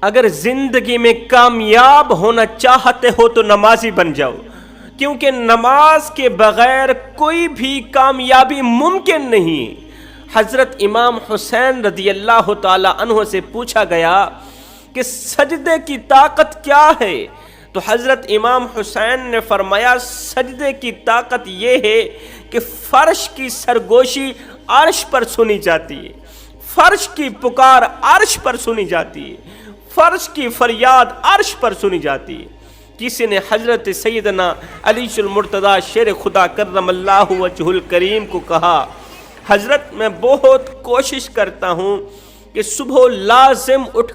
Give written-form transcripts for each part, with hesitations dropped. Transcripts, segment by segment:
اگر زندگی میں کامیاب ہونا چاہتے ہو تو نمازی بن جاؤ، کیونکہ نماز کے بغیر کوئی بھی کامیابی ممکن نہیں۔ حضرت امام حسین رضی اللہ تعالی عنہ سے پوچھا گیا کہ سجدے کی طاقت کیا ہے؟ تو حضرت امام حسین نے فرمایا سجدے کی طاقت یہ ہے کہ فرش کی سرگوشی عرش پر سنی جاتی ہے، فرش کی پکار عرش پر سنی جاتی ہے، فرش کی فریاد عرش پر سنی جاتی ہے۔ کسی نے حضرت سیدنا علی المرتضیٰ شیر خدا کرم اللہ وجہ الکریم کو کہا، حضرت میں بہت کوشش کرتا ہوں کہ صبح لازم اٹھ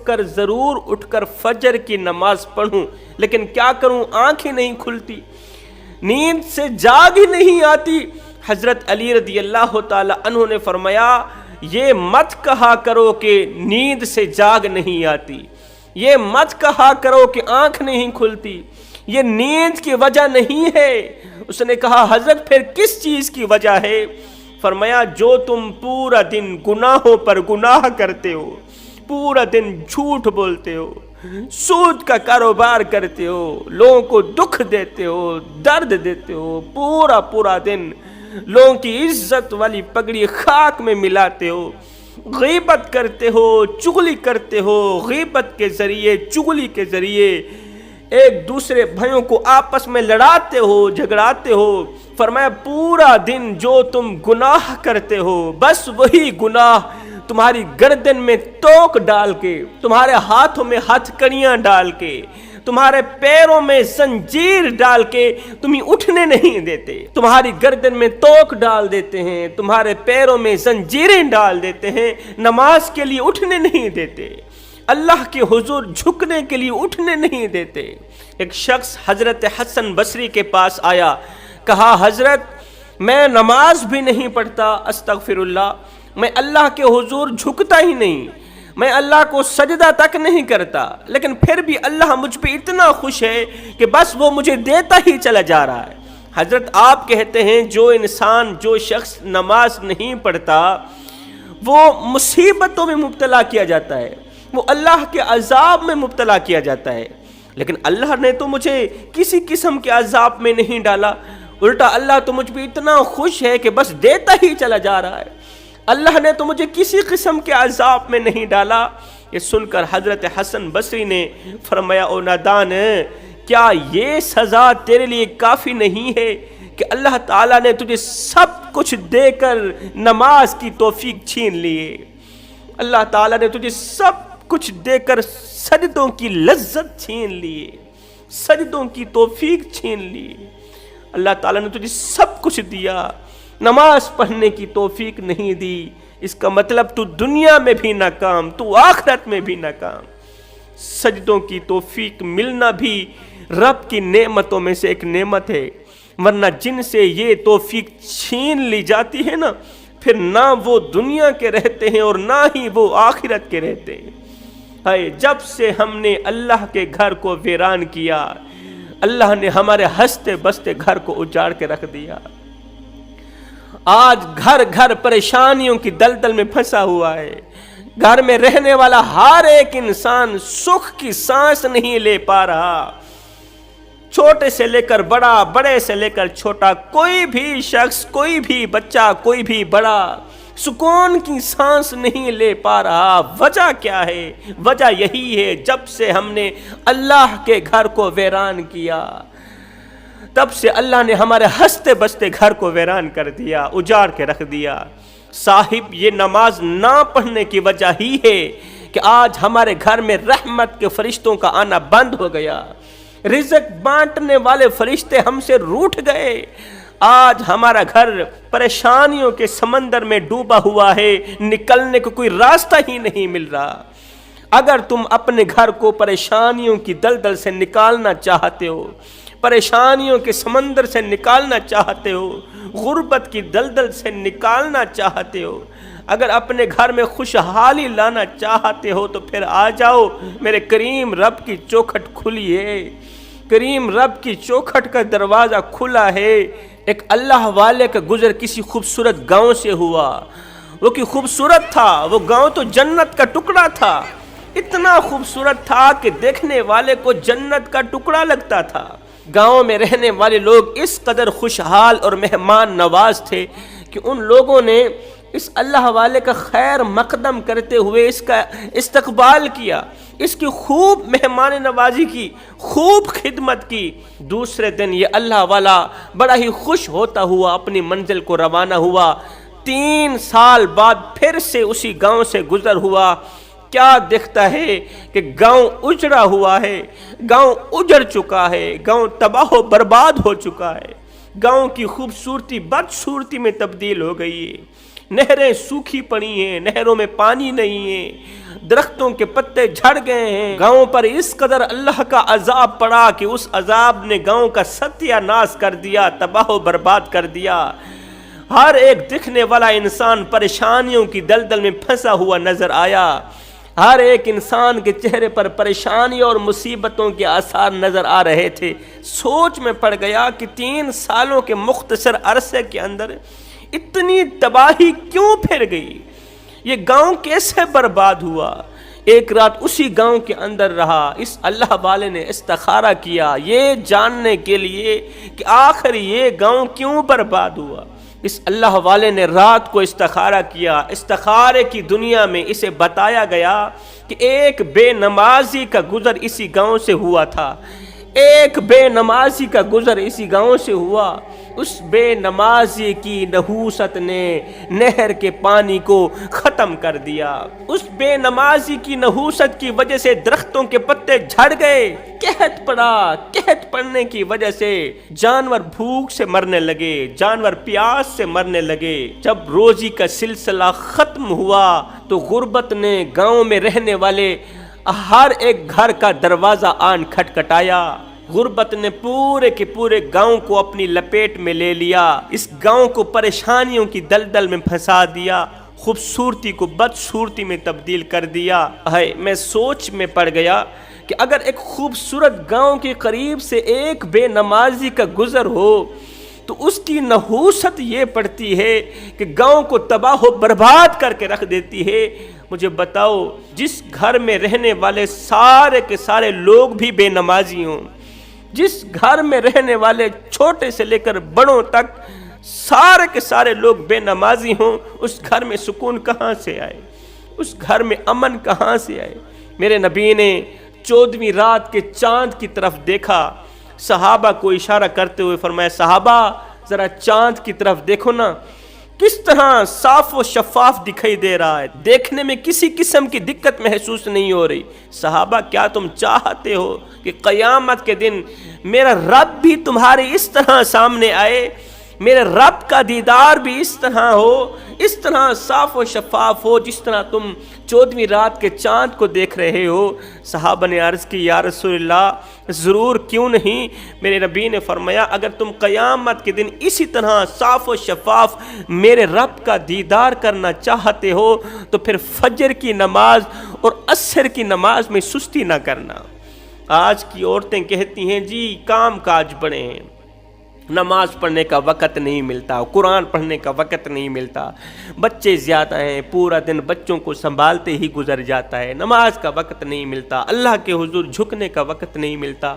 کر فجر کی نماز پڑھوں، لیکن کیا کروں، آنکھیں نہیں کھلتی، نیند سے جاگ ہی نہیں آتی۔ حضرت علی رضی اللہ تعالی عنہ نے فرمایا یہ مت کہا کرو کہ نیند سے جاگ نہیں آتی، یہ مت کہا کرو کہ آنکھ نہیں کھلتی، یہ نیند کی وجہ نہیں ہے۔ اس نے کہا حضرت پھر کس چیز کی وجہ ہے؟ فرمایا جو تم پورا دن گناہوں پر گناہ کرتے ہو، پورا دن جھوٹ بولتے ہو، سود کا کاروبار کرتے ہو، لوگوں کو دکھ دیتے ہو، درد دیتے ہو، پورا دن لوگوں کی عزت والی پگڑی خاک میں ملاتے ہو، غیبت کرتے ہو، چغلی کرتے ہو، غیبت کے ذریعے، چغلی کے ذریعے ایک دوسرے بھائیوں کو آپس میں لڑاتے ہو، جھگڑاتے ہو۔ فرمایا پورا دن جو تم گناہ کرتے ہو، بس وہی گناہ تمہاری گردن میں توق ڈال کے، تمہارے ہاتھوں میں ہتھ کڑیاں ڈال کے، تمہارے پیروں میں زنجیر ڈال کے تمہیں اٹھنے نہیں دیتے، تمہاری گردن میں توق ڈال دیتے ہیں، تمہارے پیروں میں زنجیریں ڈال دیتے ہیں، نماز کے لیے اٹھنے نہیں دیتے، اللہ کے حضور جھکنے کے لیے اٹھنے نہیں دیتے۔ ایک شخص حضرت حسن بصری کے پاس آیا، کہا حضرت میں نماز بھی نہیں پڑھتا، استغفر اللہ، میں اللہ کے حضور جھکتا ہی نہیں، میں اللہ کو سجدہ تک نہیں کرتا، لیکن پھر بھی اللہ مجھ پہ اتنا خوش ہے کہ بس وہ مجھے دیتا ہی چلا جا رہا ہے۔ حضرت آپ کہتے ہیں جو شخص نماز نہیں پڑھتا وہ مصیبتوں میں مبتلا کیا جاتا ہے، وہ اللہ کے عذاب میں مبتلا کیا جاتا ہے، لیکن اللہ نے تو مجھے کسی قسم کے عذاب میں نہیں ڈالا، الٹا اللہ تو مجھ پہ اتنا خوش ہے کہ بس دیتا ہی چلا جا رہا ہے، اللہ نے تو مجھے کسی قسم کے عذاب میں نہیں ڈالا۔ یہ سن کر حضرت حسن بصری نے فرمایا او نادان، کیا یہ سزا تیرے لیے کافی نہیں ہے کہ اللہ تعالیٰ نے تجھے سب کچھ دے کر نماز کی توفیق چھین لی ہے، اللہ تعالیٰ نے تجھے سب کچھ دے کر سجدوں کی لذت چھین لی ہے، سجدوں کی توفیق چھین لی ہے، اللہ تعالیٰ نے تجھے سب کچھ دیا، نماز پڑھنے کی توفیق نہیں دی، اس کا مطلب تو دنیا میں بھی ناکام، تو آخرت میں بھی ناکام۔ سجدوں کی توفیق ملنا بھی رب کی نعمتوں میں سے ایک نعمت ہے، ورنہ جن سے یہ توفیق چھین لی جاتی ہے نا، پھر نہ وہ دنیا کے رہتے ہیں اور نہ ہی وہ آخرت کے رہتے ہیں۔ جب سے ہم نے اللہ کے گھر کو ویران کیا، اللہ نے ہمارے ہنستے بستے گھر کو اجاڑ کے رکھ دیا۔ آج گھر گھر پریشانیوں کی دلدل میں پھنسا ہوا ہے، گھر میں رہنے والا ہر ایک انسان سکھ کی سانس نہیں لے پا رہا، چھوٹے سے لے کر بڑا، بڑے سے لے کر چھوٹا، کوئی بھی شخص، کوئی بھی بچہ، کوئی بھی بڑا سکون کی سانس نہیں لے پا رہا۔ وجہ کیا ہے؟ وجہ یہی ہے جب سے ہم نے اللہ کے گھر کو ویران کیا، تب سے اللہ نے ہمارے ہنستے بستے گھر کو ویران کر دیا، اجاڑ کے رکھ دیا۔ صاحب یہ نماز نہ پڑھنے کی وجہ ہی ہے کہ آج ہمارے گھر میں رحمت کے فرشتوں کا آنا بند ہو گیا، رزق بانٹنے والے فرشتے ہم سے روٹھ گئے، آج ہمارا گھر پریشانیوں کے سمندر میں ڈوبا ہوا ہے، نکلنے کو کوئی راستہ ہی نہیں مل رہا۔ اگر تم اپنے گھر کو پریشانیوں کی دلدل سے نکالنا چاہتے ہو، پریشانیوں کے سمندر سے نکالنا چاہتے ہو، غربت کی دلدل سے نکالنا چاہتے ہو، اگر اپنے گھر میں خوشحالی لانا چاہتے ہو تو پھر آ جاؤ، میرے کریم رب کی چوکھٹ کھلی ہے، کریم رب کی چوکھٹ کا دروازہ کھلا ہے۔ ایک اللہ والے کا گزر کسی خوبصورت گاؤں سے ہوا، وہ کی خوبصورت تھا، وہ گاؤں تو جنت کا ٹکڑا تھا، اتنا خوبصورت تھا کہ دیکھنے والے کو جنت کا ٹکڑا لگتا تھا۔ گاؤں میں رہنے والے لوگ اس قدر خوشحال اور مہمان نواز تھے کہ ان لوگوں نے اس اللہ والے کا خیر مقدم کرتے ہوئے اس کا استقبال کیا، اس کی خوب مہمان نوازی کی، خوب خدمت کی۔ دوسرے دن یہ اللہ والا بڑا ہی خوش ہوتا ہوا اپنی منزل کو روانہ ہوا۔ 3 سال بعد پھر سے اسی گاؤں سے گزر ہوا۔ کیا دیکھتا ہے کہ گاؤں اجڑا ہوا ہے، گاؤں اجڑ چکا ہے، گاؤں تباہ و برباد ہو چکا ہے، گاؤں کی خوبصورتی بدصورتی میں تبدیل ہو گئی ہے، نہریں سوکھی پڑی ہیں، نہروں میں پانی نہیں ہے، درختوں کے پتے جھڑ گئے ہیں، گاؤں پر اس قدر اللہ کا عذاب پڑا کہ اس عذاب نے گاؤں کا ستیہ ناش کر دیا، تباہ و برباد کر دیا۔ ہر ایک دکھنے والا انسان پریشانیوں کی دلدل میں پھنسا ہوا نظر آیا، ہر ایک انسان کے چہرے پر پریشانی اور مصیبتوں کے آثار نظر آ رہے تھے۔ سوچ میں پڑ گیا کہ 3 سالوں کے مختصر عرصے کے اندر اتنی تباہی کیوں پھر گئی، یہ گاؤں کیسے برباد ہوا۔ ایک رات اسی گاؤں کے اندر رہا، اس اللہ والے نے استخارہ کیا یہ جاننے کے لیے کہ آخر یہ گاؤں کیوں برباد ہوا۔ اس اللہ والے نے رات کو استخارہ کیا۔ استخارے کی دنیا میں اسے بتایا گیا کہ ایک بے نمازی کا گزر اسی گاؤں سے ہوا تھا، ایک بے نمازی کا گزر اسی گاؤں سے ہوا۔ اس بے نمازی کی نحوست نے نہر کے پانی کو ختم کر دیا، اس بے نمازی کی نحوست کی وجہ سے درختوں کے پتے جھڑ گئے، قحط پڑا، قحط پڑنے کی وجہ سے جانور بھوک سے مرنے لگے، جانور پیاس سے مرنے لگے۔ جب روزی کا سلسلہ ختم ہوا تو غربت نے گاؤں میں رہنے والے ہر ایک گھر کا دروازہ آن کھٹکھٹایا۔ غربت نے پورے کے پورے گاؤں کو اپنی لپیٹ میں لے لیا، اس گاؤں کو پریشانیوں کی دلدل میں پھنسا دیا، خوبصورتی کو بدصورتی میں تبدیل کر دیا۔ میں سوچ میں پڑ گیا کہ اگر ایک خوبصورت گاؤں کے قریب سے ایک بے نمازی کا گزر ہو تو اس کی نحوست یہ پڑتی ہے کہ گاؤں کو تباہ و برباد کر کے رکھ دیتی ہے۔ مجھے بتاؤ، جس گھر میں رہنے والے سارے کے سارے لوگ بھی بے نمازی ہوں، جس گھر میں رہنے والے چھوٹے سے لے کر بڑوں تک سارے کے سارے لوگ بے نمازی ہوں، اس گھر میں سکون کہاں سے آئے، اس گھر میں امن کہاں سے آئے؟ میرے نبی نے 14ویں رات کے چاند کی طرف دیکھا، صحابہ کو اشارہ کرتے ہوئے فرمایا، صحابہ ذرا چاند کی طرف دیکھو نا، کس طرح صاف و شفاف دکھائی دے رہا ہے، دیکھنے میں کسی قسم کی دقت محسوس نہیں ہو رہی۔ صحابہ کیا تم چاہتے ہو کہ قیامت کے دن میرا رب بھی تمہارے اس طرح سامنے آئے، میرے رب کا دیدار بھی اس طرح ہو، اس طرح صاف و شفاف ہو جس طرح تم 14ویں رات کے چاند کو دیکھ رہے ہو؟ صحابہ نے عرض کی، یا رسول اللہ ضرور، کیوں نہیں؟ میرے نبی نے فرمایا، اگر تم قیامت کے دن اسی طرح صاف و شفاف میرے رب کا دیدار کرنا چاہتے ہو تو پھر فجر کی نماز اور عصر کی نماز میں سستی نہ کرنا۔ آج کی عورتیں کہتی ہیں جی کام کاج بڑے ہیں، نماز پڑھنے کا وقت نہیں ملتا، قرآن پڑھنے کا وقت نہیں ملتا، بچے زیادہ ہیں، پورا دن بچوں کو سنبھالتے ہی گزر جاتا ہے، نماز کا وقت نہیں ملتا، اللہ کے حضور جھکنے کا وقت نہیں ملتا۔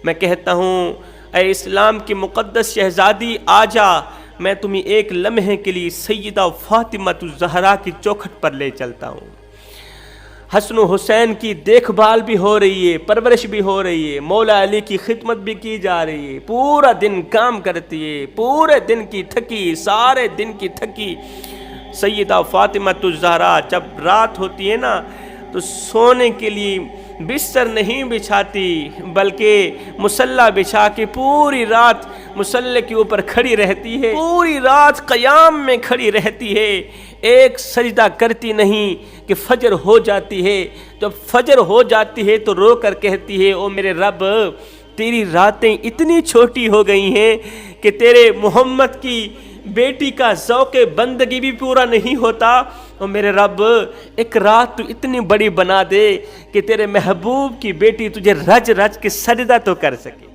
میں کہتا ہوں، اے اسلام کی مقدس شہزادی، آجا، میں تمہیں ایک لمحے کے لیے سیدہ فاطمہ الزہرا کی چوکھٹ پر لے چلتا ہوں۔ حسن و حسین کی دیکھ بھال بھی ہو رہی ہے، پرورش بھی ہو رہی ہے، مولا علی کی خدمت بھی کی جا رہی ہے، پورا دن کام کرتی ہے، پورے دن کی تھکی، سارے دن کی تھکی سیدہ فاطمہ الزہرا جب رات ہوتی ہے نا تو سونے کے لیے بستر نہیں بچھاتی بلکہ مصلی بچھا کے پوری رات مصلی کے اوپر کھڑی رہتی ہے، پوری رات قیام میں کھڑی رہتی ہے، ایک سجدہ کرتی نہیں کہ فجر ہو جاتی ہے۔ جب فجر ہو جاتی ہے تو رو کر کہتی ہے، او میرے رب، تیری راتیں اتنی چھوٹی ہو گئی ہیں کہ تیرے محمد کی بیٹی کا ذوق بندگی بھی پورا نہیں ہوتا، اور میرے رب ایک رات تو اتنی بڑی بنا دے کہ تیرے محبوب کی بیٹی تجھے رج رج کے سجدہ تو کر سکے۔